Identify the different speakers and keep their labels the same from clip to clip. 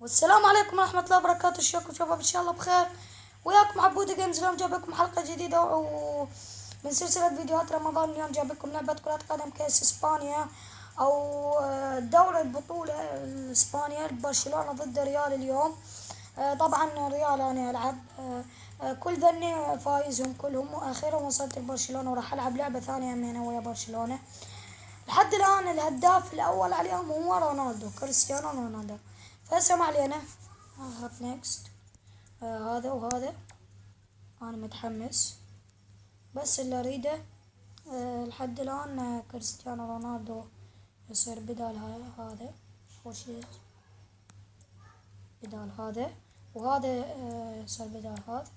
Speaker 1: والسلام عليكم ورحمة الله وبركاته. شلونكم شباب؟ ان شاء الله بخير. وياكم عبودة جيمز. اليوم جايب لكم حلقة جديدة من سلسلة فيديوهات رمضان. اليوم جايب لكم لعبة كرة قدم كأس اسبانيا او دوري البطولة الاسبانيا، برشلونة ضد ريال اليوم. طبعا ريال انا العب كل ذني فايزهم كلهم، واخيرا وصلت لبرشلونة وراح العب لعبة ثانية انا ويا برشلونة. لحد الان الهداف الاول عليهم هو رونالدو، كريستيانو رونالدو. فهسه ما علينا، اضغط نيكست. هذا وهذا انا متحمس، بس اللي اريده لحد الان كريستيانو رونالدو يصير بدال هذا، اول شي بدال هذا، وهذا يصير بدال هذا،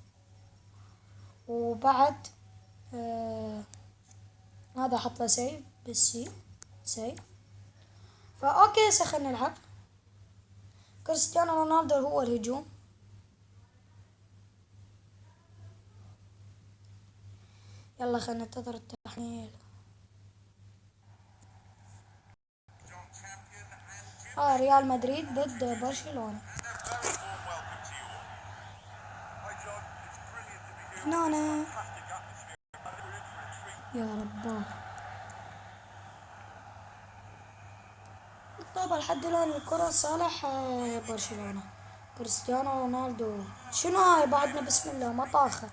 Speaker 1: وبعد هذا احط له سيف بالسي سيف. فاوكي هسه خلينا نلعب. كريستيانو رونالدو هو الهجوم. يلا خلينا ننتظر التحميل. ريال مدريد ضد برشلونة. هنا يا رباه. طبعا لحد الآن الكرة صالح برشلونة. كريستيانو رونالدو شنو هاي؟ بعدنا بسم الله مطاخة.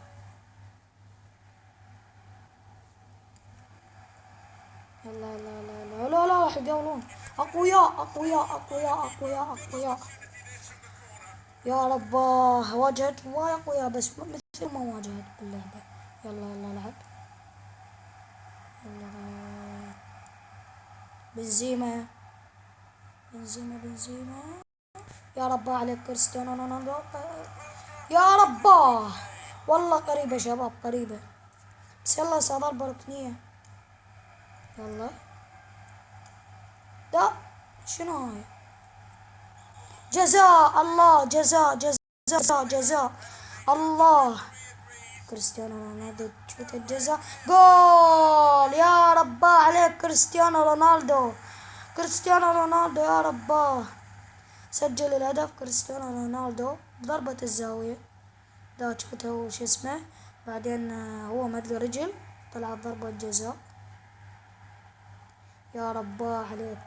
Speaker 1: يلا لا لا لا لا لا راح يقولون. أقوياء أقوياء أقوياء أقوياء أقوياء. يا رباه واجهت هواي أقوياء بس مثل ما واجهت باللعبة. يلا يلا لعب. يلا بنزيما بنزيما بنزيما. يا رباه عليك كريستيانو رونالدو. يا رباه والله قريبة شباب قريبة، بس يلا صار بركنية. يلا لا شنو هاي؟ جزاء الله، جزاء جزاء جزاء الله. كريستيانو رونالدو شوت الجزاء، جول. يا رباه عليك كريستيانو رونالدو. كريستيانو رونالدو يا رباه سجل الهدف. كريستيانو رونالدو بضربة الزاوية. دا شوته وش اسمه، بعدين هو مد رجل طلعت ضربة جزاء. يا رباه عليك.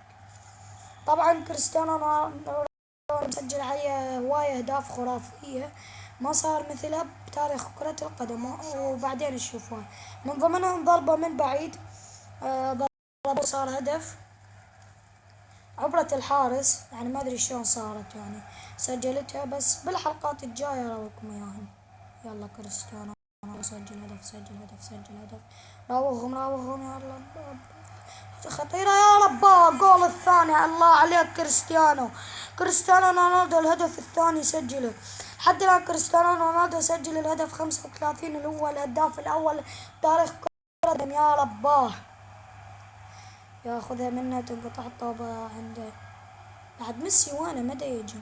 Speaker 1: طبعا كريستيانو رونالدو مسجل عليه هواية أهداف خرافية ما صار مثلها بتاريخ كرة القدم، وبعدين نشوفها. من ضمنهم ضربة من بعيد، ضربة صار هدف عبرة الحارس، يعني ما أدري شلون صارت، يعني سجلتها بس بالحلقات الجاية أراويكم إياهم. يلا كريستيانو سجل هدف سجل هدف سجل هدف. راوغهم راوغهم يا الله. خطيرة يا رباه. جول الثاني. الله عليك كريستيانو. كريستيانو رونالدو الهدف الثاني سجله. حتى الآن كريستيانو رونالدو سجل الهدف 35 اللي هو الهداف الأول تاريخ كرة القدم. يا رباه ياخذها منه تنقطع الطابة عنده. بعد ميسي وينه مدى يجي؟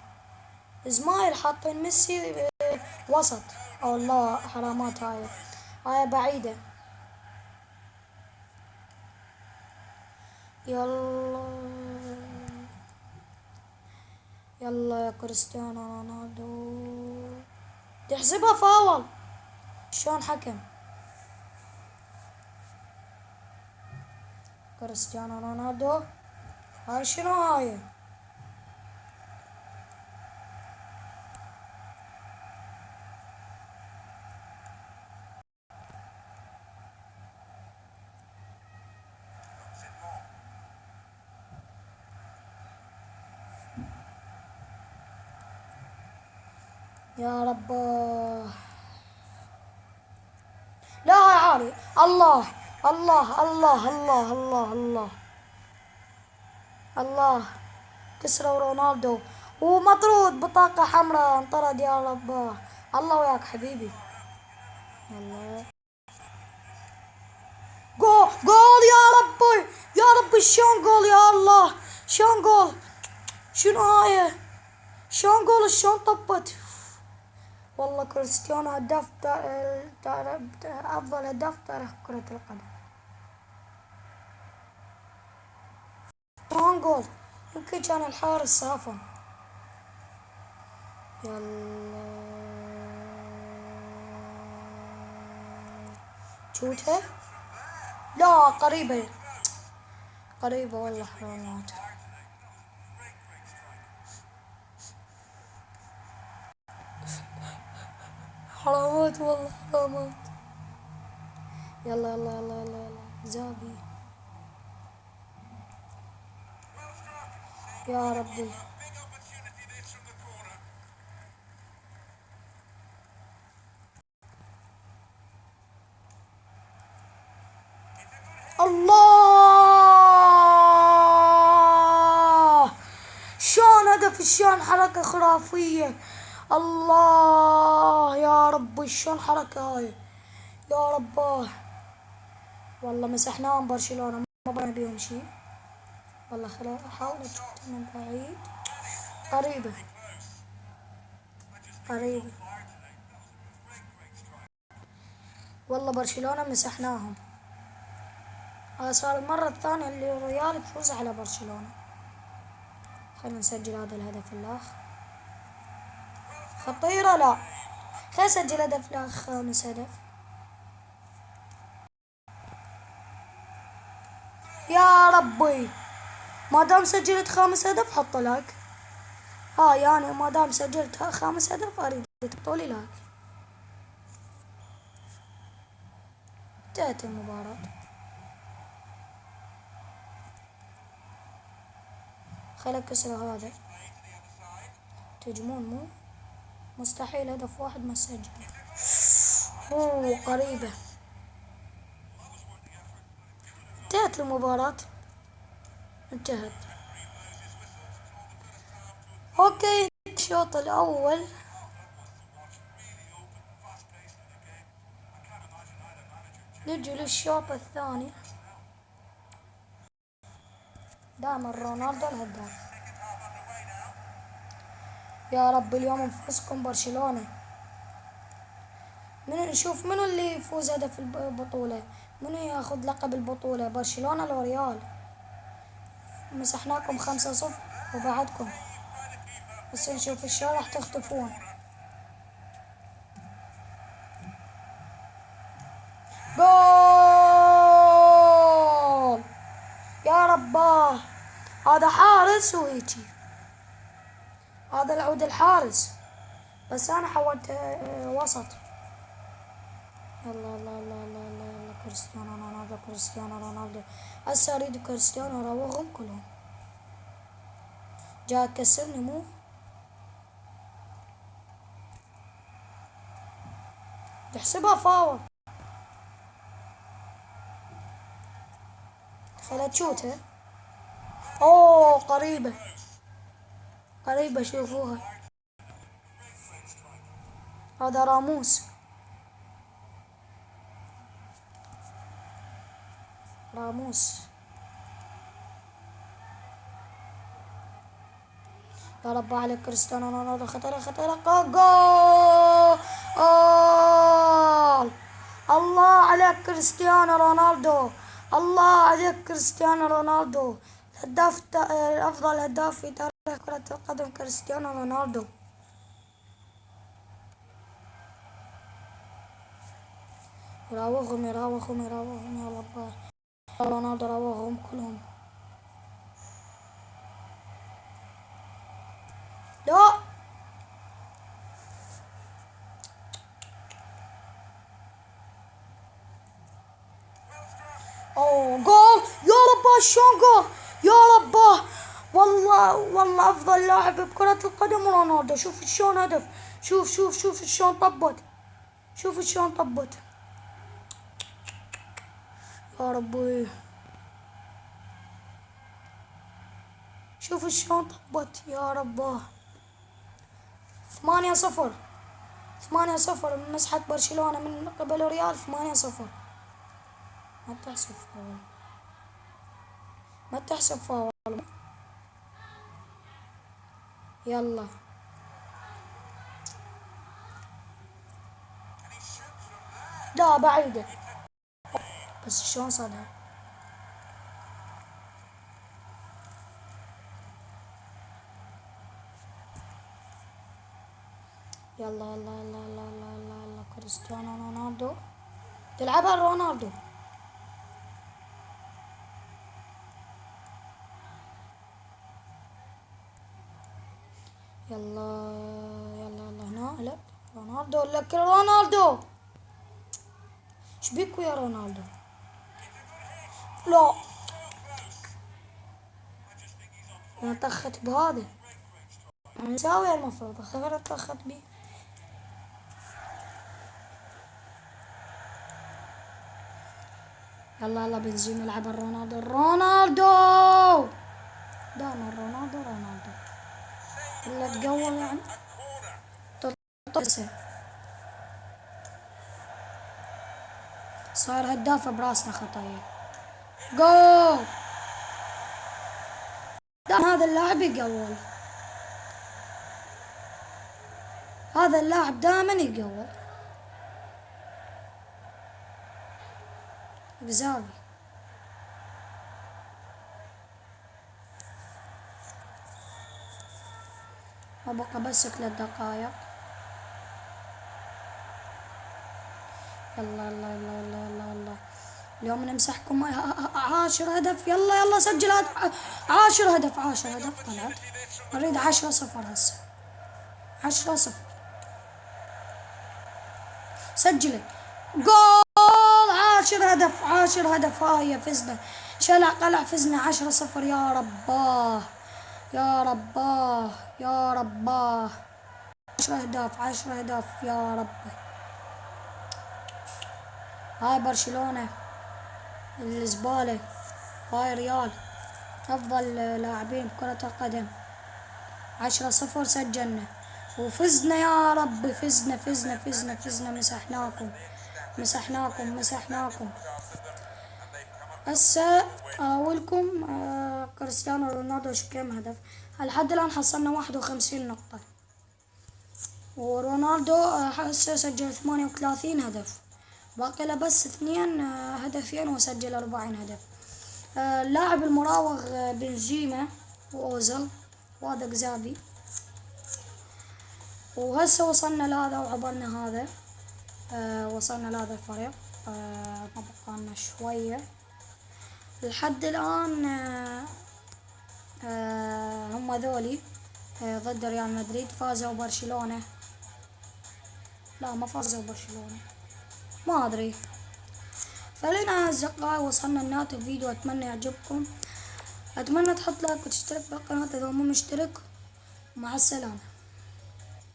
Speaker 1: زمايل حاطين ميسي وسط. الله حرامات هاي بعيدة. يلا يلا يا كريستيانو رونالدو تحسبها فاول. شلون حكم؟ كريستيانو رونالدو هاي شنو هاي؟ يا رب. لا هاي عالي. الله الله الله الله الله الله الله. كسروا رونالدو ومطرود بطاقة حمراء انطرد. يا رب. الله وياك حبيبي. يلا جول جول. يا ربي يا ربي شلون جول؟ يا الله شلون جول؟ شنو هاي؟ شلون جول؟ شلون طبت؟ والله كريستيانو هداف افضل هداف تاريخ كرة القدم. شلون جول؟ يمكن كان الحارس صافن. يلا شوتها. لا قريبة، قريبة والله حرامات. حرامات والله حرامات. يلا يلا يلا يلا يلا زابي يا ربي. الله شلون هدف، شلون حركة خرافية. الله يا ربي شلون حركة هاي يا رباه. والله مسحناهم برشلونة، ما بنا بيهم شي. والله خليني احاول اشوت من بعيد. قريبة قريبة والله برشلونة مسحناهم. هذا صار المرة الثانية اللي الريال تفوز على برشلونة. خلينا نسجل هذا الهدف الآخر. خطيرة لا، خلينا نسجل هدف الآخر، خامس هدف. يا ربي ما دام سجلت خامس هدف حط لايك. يعني ما دام سجلت خامس هدف اريد تحطولي لايك. انتهت المباراة. خليك كسر هذا. تهجمون مو مستحيل هدف واحد ما سجل. اوه قريبة. انتهت المباراة، انتهت. اوكي الشوط الاول. نجي للشوط الثاني. دائما رونالدو الهداف. يا رب اليوم نفوزكم برشلونة. نشوف منو اللي يفوز هدف البطولة، منو ياخذ لقب البطولة، برشلونة لو ريال. مسحناكم 5-0 وبعدكم، بس نشوف شلون راح تختفون. جول يا رباه. هذا حارس وهيجي، هذا العود الحارس، بس انا حولت وسط. يلا يلا يلا يلا يلا يلا كريستيانو رونالدو، كريستيانو رونالدو. هسه اريد كريستيانو اراوغهم كلهم. جاي تكسرني مو. تحسبها فاول. خلها تشوتها. اوه قريبة قريبة شوفوها. هذا راموس. راموس يا رب عليك كريستيانو رونالدو. خطيرة خطيرة. جول. الله عليك كريستيانو رونالدو، الله عليك كريستيانو رونالدو. الهداف أفضل هداف في تاريخ كرة القدم كريستيانو رونالدو. يراوغهم يراوغهم يراوغهم يا الله. رونالدو راوغهم كلهم. لا اوه جول يا رباه. شلون جول يا رباه. والله والله افضل لاعب بكرة القدم رونالدو. شوف شلون هدف، شوف شوف شوف شلون طبت، شوف شلون طبت. يا ربي شوف شلون طبت يا رباه. 8-0 8-0 من مسحة برشلونة من قبل ريال. 8-0. ما تحسب فاول، ما تحسب فاول. يلا لا بعيدة، بس شلون صدها. يلا يلا يلا يلا يلا يلا يلا كريستيانو رونالدو. تلعبها رونالدو. يلا يلا يلا هنا. لا رونالدو لك رونالدو. ايش بيكو يا رونالدو؟ لا انا طخت بهذا. انا مساوي المفروض خير طخت بيه. يلا يلا بنزيما يلعب رونالدو. رونالدو دائما رونالدو رونالدو. ولا تقول يعني تطلع. صار هداف براسنا خطايا. جول. هذا اللاعب يقول. هذا اللاعب دائما يقول. بزاوي. وبقى بس 3 دقايق. يلا يلا يلا يلا يلا يلا. اليوم نمسحكم 10 هدف. يلا يلا سجل 10 هدف 10 هدف طلعت. نريد 10-0 هسه. 10-0. سجلي. جول. 10 هدف 10 هدف. هاي فزنا. شلع قلع فزنا 10-0. يا رباه يا رباه يا رباه. 10 أهداف 10 أهداف يا رب. هاي برشلونة الزبالة. هاي ريال أفضل لاعبين كرة القدم. 10-0 سجلنا وفزنا يا رب. فزنا فزنا فزنا فزنا. مسحناكم مسحناكم مسحناكم. هسه أقولكم كريستيانو رونالدو شو كم هدف. لحد الآن حصلنا 51 نقطة. ورونالدو هسه سجل 38 هدف. باقي له بس 2 هدفين وسجل 40 هدف. اللاعب المراوغ بنزيما وأوزل وهذا جزافي. وهسه وصلنا لهذا وعبرنا هذا. وصلنا لهذا الفريق. ما بقالنا شوية. لحد الآن هم ذولي ضد ريال مدريد. فازوا برشلونة. لا ما فازوا برشلونة ما أدري. فلنا أصدقائي وصلنا لنهاية الفيديو. أتمنى يعجبكم. أتمنى تحط لايك وتشترك بالقناة إذا مو مشترك. مع السلامة.